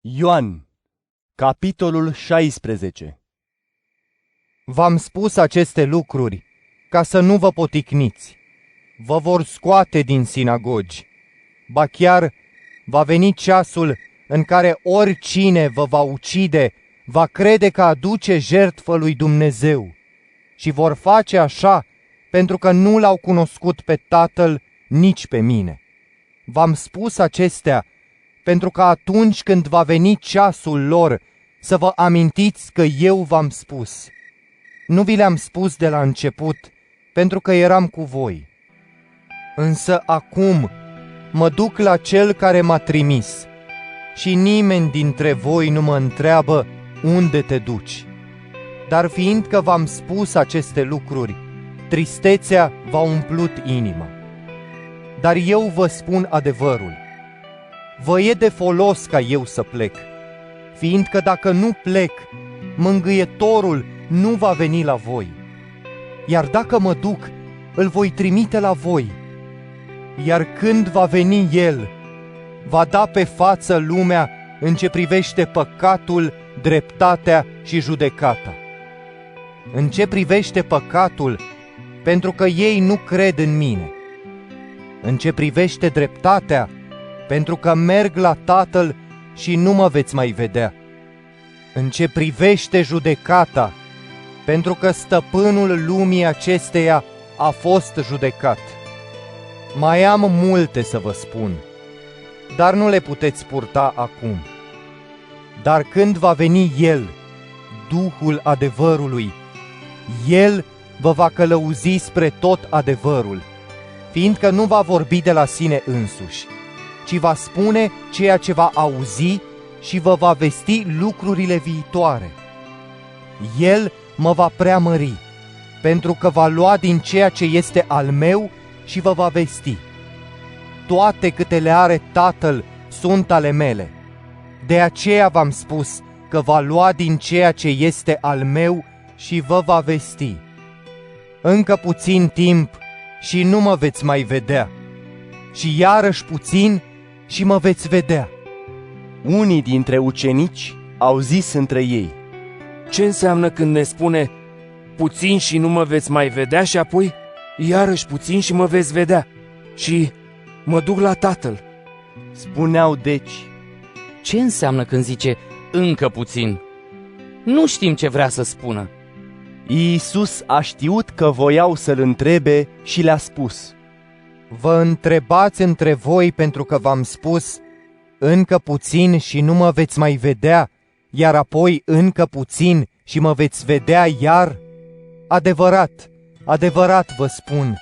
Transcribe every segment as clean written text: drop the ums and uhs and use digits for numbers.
Ioan, capitolul 16. V-am spus aceste lucruri ca să nu vă poticniți. Vă vor scoate din sinagogi. Ba chiar va veni ceasul în care oricine vă va ucide va crede că aduce jertfă lui Dumnezeu. Și vor face așa pentru că nu l-au cunoscut pe Tatăl nici pe mine. V-am spus acestea pentru că atunci când va veni ceasul lor să vă amintiți că eu v-am spus. Nu vi le-am spus de la început, pentru că eram cu voi. Însă acum mă duc la Cel care m-a trimis și nimeni dintre voi nu mă întreabă unde te duci. Dar fiindcă v-am spus aceste lucruri, tristețea v-a umplut inima. Dar eu vă spun adevărul. Vă e de folos ca eu să plec, fiindcă dacă nu plec, Mângâietorul nu va veni la voi. Iar dacă mă duc, îl voi trimite la voi. Iar când va veni El, va da pe față lumea în ce privește păcatul, dreptatea și judecata. În ce privește păcatul, pentru că ei nu cred în mine. În ce privește dreptatea, pentru că merg la Tatăl și nu mă veți mai vedea. În ce privește judecata, pentru că stăpânul lumii acesteia a fost judecat. Mai am multe să vă spun, dar nu le puteți purta acum. Dar când va veni El, Duhul adevărului, El vă va călăuzi spre tot adevărul, fiindcă nu va vorbi de la sine însuși, ci va spune ceea ce va auzi și vă va vesti lucrurile viitoare. El mă va preamări, pentru că va lua din ceea ce este al meu și vă va vesti. Toate câte le are Tatăl sunt ale mele. De aceea v-am spus că va lua din ceea ce este al meu și vă va vesti. Încă puțin timp și nu mă veți mai vedea, și iarăși puțin și mă veți vedea. Unii dintre ucenici au zis între ei: Ce înseamnă când ne spune puțin și nu mă veți mai vedea și apoi iarăși puțin și mă veți vedea și mă duc la Tatăl? Spuneau deci: Ce înseamnă când zice încă puțin? Nu știm ce vrea să spună. Iisus a știut că voiau să-l întrebe și le-a spus: Vă întrebați între voi pentru că v-am spus încă puțin și nu mă veți mai vedea, iar apoi încă puțin și mă veți vedea iar? Adevărat, adevărat vă spun,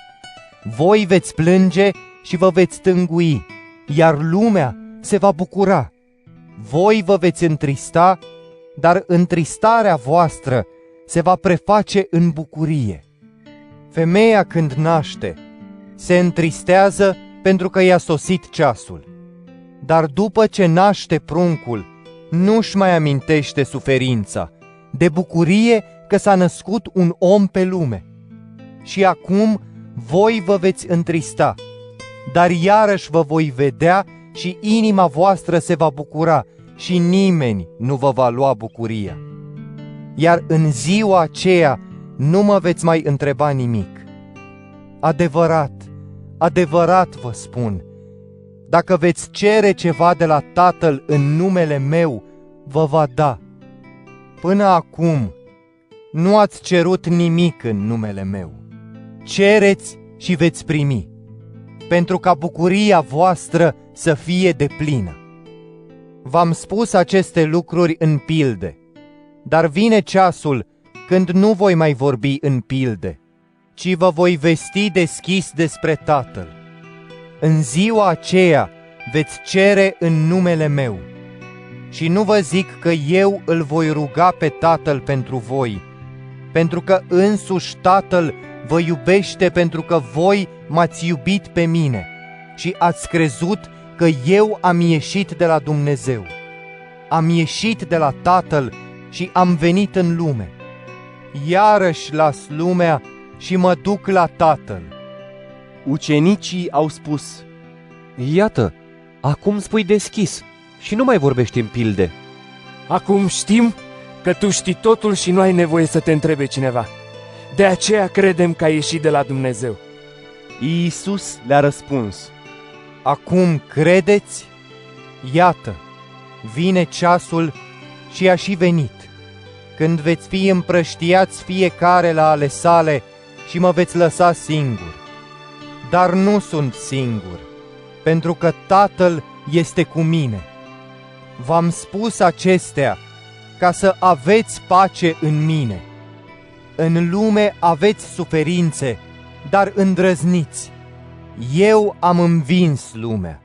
voi veți plânge și vă veți tângui, iar lumea se va bucura. Voi vă veți întrista, dar întristarea voastră se va preface în bucurie. Femeia când naște se întristează pentru că i-a sosit ceasul, dar după ce naște pruncul, nu-și mai amintește suferința, de bucurie că s-a născut un om pe lume. Și acum voi vă veți întrista, dar iarăși vă voi vedea și inima voastră se va bucura și nimeni nu vă va lua bucuria. Iar în ziua aceea nu mă veți mai întreba nimic. Adevărat, adevărat vă spun, dacă veți cere ceva de la Tatăl în numele meu, vă va da. Până acum nu ați cerut nimic în numele meu. Cereți și veți primi, pentru ca bucuria voastră să fie deplină. V-am spus aceste lucruri în pilde, dar vine ceasul când nu voi mai vorbi în pilde, ci vă voi vesti deschis despre Tatăl. În ziua aceea veți cere în numele meu. Și nu vă zic că eu îl voi ruga pe Tatăl pentru voi, pentru că însuși Tatăl vă iubește pentru că voi m-ați iubit pe mine și ați crezut că eu am ieșit de la Dumnezeu. Am ieșit de la Tatăl și am venit în lume. Iarăși las lumea și mă duc la Tatăl. Ucenicii au spus: Iată, acum spui deschis, și nu mai vorbești în pilde. Acum știm că tu știi totul și nu ai nevoie să te întrebe cineva. De aceea credem că ai ieșit de la Dumnezeu. Iisus le-a răspuns: Acum credeți? Iată, vine ceasul și a și venit, când veți fi împrăștiați fiecare la ale sale și mă veți lăsa singur. Dar nu sunt singur, pentru că Tatăl este cu mine. V-am spus acestea ca să aveți pace în mine. În lume aveți suferințe, dar îndrăzniți. Eu am învins lumea.